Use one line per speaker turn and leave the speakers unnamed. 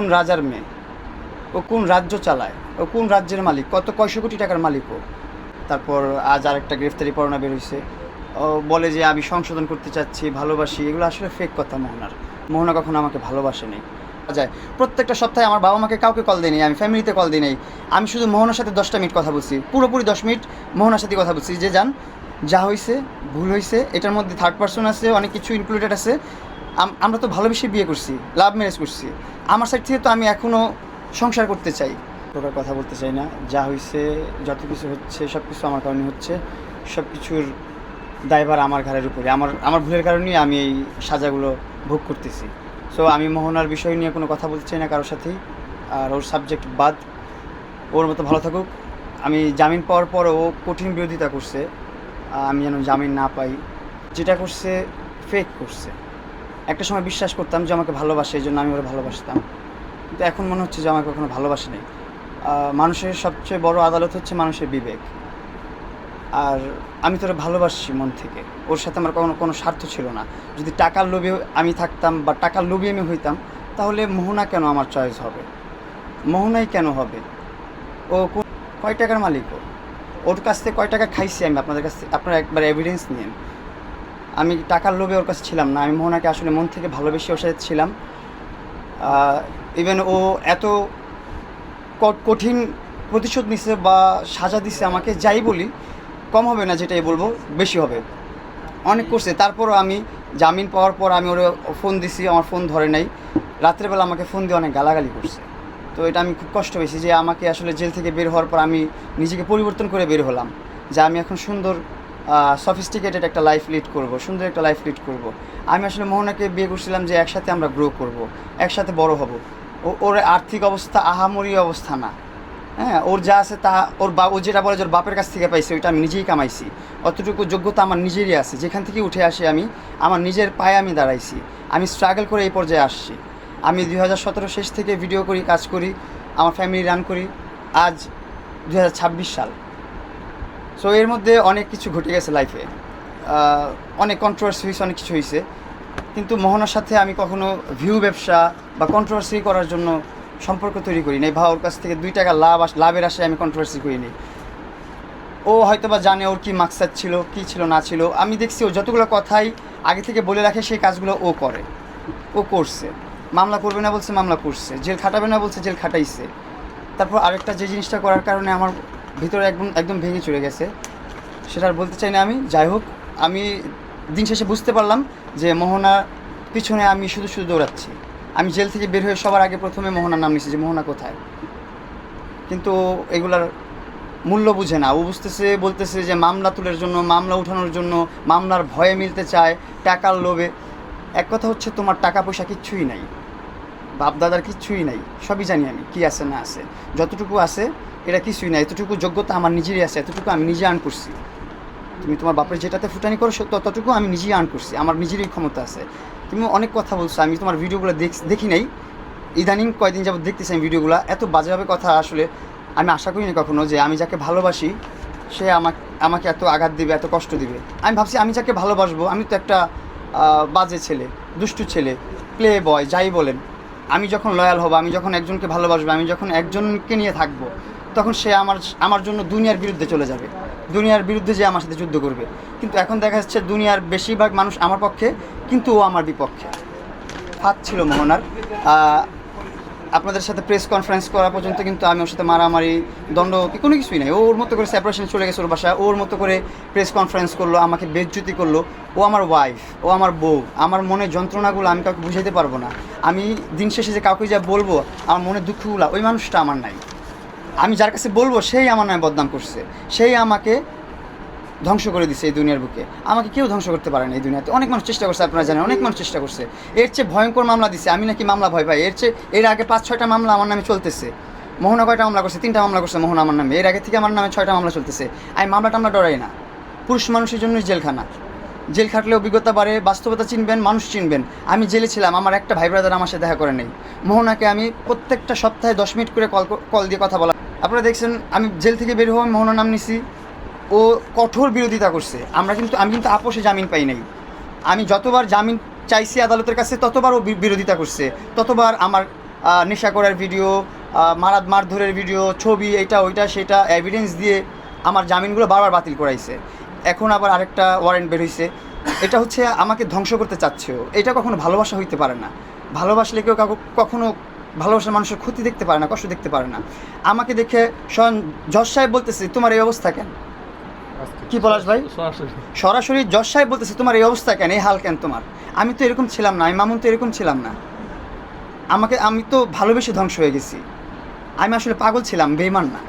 কোন রাজার মেয়ে, ও কোন রাজ্য চালায়, ও কোন রাজ্যের মালিক, কয়শো কোটি টাকার মালিক ও। তারপর আজ আরেকটা গ্রেফতারি পরোয়ানা বের হয়েছে। ও বলে যে আমি সংশোধন করতে চাচ্ছি, ভালোবাসি। এগুলো আসলে ফেক কথা। মোহনা কখনো আমাকে ভালোবাসেনি। যায় প্রত্যেকটা সপ্তাহে আমার বাবা মাকে কাউকে কল দিই নাই, আমি ফ্যামিলিতে কল দিই নাই। আমি শুধু মোহনার সাথে 10টা মিনিট কথা বলছি, পুরোপুরি 10 মিনিট মোহনার সাথে কথা বলছি যে যান যা হয়েছে ভুল হয়েছে, এটার মধ্যে থার্ড পার্সন আছে, অনেক কিছু ইনক্লুডেড আছে। আমরা তো ভালোবেসে বিয়ে করছি, লাভ ম্যারেজ করছি। আমার সাইড থেকে তো আমি এখনও সংসার করতে চাই। প্রকার কথা বলতে চাই না। যা হয়েছে, যত কিছু হচ্ছে, সব কিছু আমার কারণে হচ্ছে। সব কিছুর দায়ভার আমার ঘাড়ের উপরে। আমার ভুলের কারণেই আমি এই সাজাগুলো ভোগ করতেছি। সো আমি মোহনার বিষয় নিয়ে কোনো কথা বলতে চাই না কারোর সাথেই। আর ওর সাবজেক্ট বাদ, ওর মতো ভালো থাকুক। আমি জামিন পাওয়ার পর ও কঠিন বিরোধিতা করছে, আমি যেন জামিন না পাই। যেটা করছে ফেক করছে। একটা সময় বিশ্বাস করতাম যে আমাকে ভালোবাসে, এই জন্য আমি ওরা ভালোবাসতাম। কিন্তু এখন মনে হচ্ছে যে আমাকে কখনো ভালোবাসে নেই। মানুষের সবচেয়ে বড় আদালত হচ্ছে মানুষের বিবেক। আর আমি তোরা ভালোবাসি মন থেকে। ওর সাথে আমার কোনো স্বার্থ ছিল না। যদি টাকার লোভে আমি থাকতাম বা টাকার লোভে আমি হইতাম, তাহলে মোহনা কেন আমার চয়েস হবে? মোহনাই কেন হবে? ও কয় টাকার মালিক? ওর কাছ থেকে কয় টাকা খাইছি আমি আপনাদের কাছ থেকে? আপনারা একবার এভিডেন্স নিন। আমি টাকার লোভে ওর কাছে ছিলাম না। আমি মোহনাকে আসলে মন থেকে ভালোবেসে ওর সাথে ছিলাম। ইভেন ও এত কঠিন প্রতিশোধ নিছে বা সাজা দিছে আমাকে, যাই বলি কম হবে না, যেটাই বলবো বেশি হবে। অনেক করছে। তারপরও আমি জামিন পাওয়ার পর আমি ওরে ফোন দিছি, আমার ফোন ধরে নাই। রাত্রেবেলা আমাকে ফোন দিয়ে অনেক গালাগালি করছে। তো এটা আমি খুব কষ্ট পেয়েছি যে আমাকে আসলে জেল থেকে বের হওয়ার পর আমি নিজেকে পরিবর্তন করে বের হলাম, যে আমি এখন সুন্দর সফিস্টিকেটেড একটা লাইফ লিড করব, সুন্দর একটা লাইফ লিড করব। আমি আসলে মোহনাকে বিয়ে করছিলাম যে একসাথে আমরা গ্রো করব, একসাথে বড় হব। ওর আর্থিক অবস্থা আহামরি অবস্থা না। হ্যাঁ, ওর যা আছে তা ও যেটা বলে যে ওর বাপের কাছ থেকে পাইছে, ওইটা আমি নিজেই কামাইছি। অতটুকু যোগ্যতা আমার নিজেরই আছে। যেখান থেকে উঠে আসি আমি, আমার নিজের পায়ে আমি দাঁড়াইছি। আমি স্ট্রাগল করে এই পর্যায়ে আসছি। আমি 2017 শেষ থেকে ভিডিও করি, কাজ করি, আমার ফ্যামিলি রান করি। আজ 2026 সাল। সো এর মধ্যে অনেক কিছু ঘটে গেছে লাইফে। অনেক কন্ট্রোভার্সি হয়েছে, অনেক কিছু হয়েছে। কিন্তু মোহনার সাথে আমি কখনো ভিউ ব্যবসা বা কন্ট্রোভার্সি করার জন্য সম্পর্ক তৈরি করি নাই, বা ওর কাছ থেকে 2 টাকা লাভের আশায় আমি কন্ট্রোভার্সি করিনি। ও হয়তো বা জানে ওর কী মাকসাদ ছিল, কী ছিল না ছিল। আমি দেখছি ও যতগুলো কথাই আগে থেকে বলে রাখে, সেই কাজগুলো ও করে, ও করছে। মামলা করবে না বলছে, মামলা করছে। জেল খাটাবে না বলছে, জেল খাটাইছে। তারপর আরেকটা যে জিনিসটা করার কারণে আমার ভিতরে একদম ভেঙে চলে গেছে, সেটা আর বলতে চাই না আমি। যাই হোক, আমি দিন শেষে বুঝতে পারলাম যে মোহনার পিছনে আমি শুধু দৌড়াচ্ছি। আমি জেল থেকে বের হয়ে সবার আগে প্রথমে মোহনার নাম নিছি যে মোহনা কোথায়। কিন্তু এগুলার মূল্য বুঝে না। ও বলতেছে যে মামলা তুলের জন্য, মামলা উঠানোর জন্য, মামলার ভয়ে মিলতে চায়, টাকার লোভে। এক কথা হচ্ছে, তোমার টাকা পয়সা কিচ্ছুই নাই, বাপ দাদার কিচ্ছুই নাই। সবই জানি আমি কী আছে না আছে। যতটুকু আছে এটা কিছুই না। এতটুকু যোগ্যতা আমার নিজেরই আছে, এতটুকু আমি নিজে আর্ন করছি। তুমি তোমার বাপের যেটাতে ফুটানি করো ততটুকু আমি নিজেই আর্ন করছি, আমার নিজেরই ক্ষমতা আছে। তুমি অনেক কথা বলছো, আমি তোমার ভিডিওগুলো দেখি নাই, ইদানিং কয়েকদিন যাবত দেখতেছি আমি ভিডিওগুলো। এত বাজেভাবে কথা আসলে আমি আশা করিনি কখনো যে আমি যাকে ভালোবাসি সে আমাকে এত আঘাত দিবে, এত কষ্ট দিবে। আমি ভাবছি আমি যাকে ভালোবাসবো, আমি তো একটা বাজে ছেলে, দুষ্টু ছেলে, প্লে বয়, যাই বলেন। আমি যখন লয়াল হব, আমি যখন একজনকে ভালোবাসবো, আমি যখন একজনকে নিয়ে থাকবো, তখন সে আমার জন্য দুনিয়ার বিরুদ্ধে চলে যাবে, দুনিয়ার বিরুদ্ধে যে আমার সাথে যুদ্ধ করবে। কিন্তু এখন দেখা যাচ্ছে দুনিয়ার বেশিরভাগ মানুষ আমার পক্ষে, কিন্তু ও আমার বিপক্ষে। ফাঁদ ছিল মোহনার। আপনাদের সাথে প্রেস কনফারেন্স করা পর্যন্ত কিন্তু আমি ওর সাথে মারামারি, দণ্ড কোনো কিছুই নাই। ওর মতো করে সেপারেশন চলে গেছে ওর বাসায়, ওর মতো করে প্রেস কনফারেন্স করলো, আমাকে বেজ্জতি করলো। ও আমার ওয়াইফ, ও আমার বউ। আমার মনের যন্ত্রণাগুলো আমি কাউকে বুঝাইতে পারবো না। আমি দিন শেষে যে কাউকে যা বলবো, আমার মনের দুঃখগুলো, ওই মানুষটা আমার নাই। আমি যার কাছে বলবো সেই আমার নামে বদনাম করছে, সেই আমাকে ধ্বংস করে দিচ্ছে এই দুনিয়ার বুকে। আমাকে কেউ ধ্বংস করতে পারে না এই দুনিয়াতে। অনেক মানুষ চেষ্টা করছে, আপনারা জানেন, অনেক মানুষ চেষ্টা করছে। এর চেয়ে ভয়ঙ্কর মামলা দিচ্ছে, আমি নাকি মামলা ভয় পাই। এর আগে 5-6টা মামলা আমার নামে চলতেছে। মোহনা কয়টা মামলা করছে? 3টা মামলা করছে মোহনা আমার নামে। এর আগে থেকে আমার নামে 6টা মামলা চলতেছে। আমি মামলা টামলা ডরাই না। পুরুষ মানুষের জন্যই জেলখানা। জেল খাটলে অভিজ্ঞতা বাড়ে, বাস্তবতা চিনবেন, মানুষ চিনবেন। আমি জেলে ছিলাম, আমার একটা ভাই ব্রাদার আমার সাথে দেখা করে নেই। মোহনাকে আমি প্রত্যেকটা সপ্তাহে 10 মিনিট করে কল দিয়ে কথা বলা। আপনারা দেখছেন আমি জেল থেকে বের হওয়া মোহনার নাম নিছি, ও কঠোর বিরোধিতা করছে। আমি কিন্তু আপোষে জামিন পাই নাই। আমি যতবার জামিন চাইছি আদালতের কাছে, ততবার ও বিরোধিতা করছে, ততবার আমার নেশা করার ভিডিও, মারধরের ভিডিও, ছবি, এটা ওইটা সেটা এভিডেন্স দিয়ে আমার জামিনগুলো বারবার বাতিল করাইছে। এখন আবার আরেকটা ওয়ারেন্ট বের হয়েছে। এটা হচ্ছে আমাকে ধ্বংস করতে চাচ্ছেও। এটা কখনো ভালোবাসা হইতে পারে না। ভালোবাসলে কেউ কখনো ভালোবাসার মানুষের ক্ষতি দেখতে পারে না, কষ্ট দেখতে পারে না। আমাকে দেখে স্বয়ং জজ সাহেব বলতেছে তোমার এই অবস্থা কেন? কি পলাশ ভাই? সরাসরি জজ সাহেব বলতেছে তোমার এই অবস্থা কেন, এই হাল কেন তোমার? আমি তো এরকম ছিলাম না, আমি মামুন তো এরকম ছিলাম না। আমি তো ভালোবেসে ধ্বংস হয়ে গেছি। আমি আসলে পাগল ছিলাম, বেঈমান না।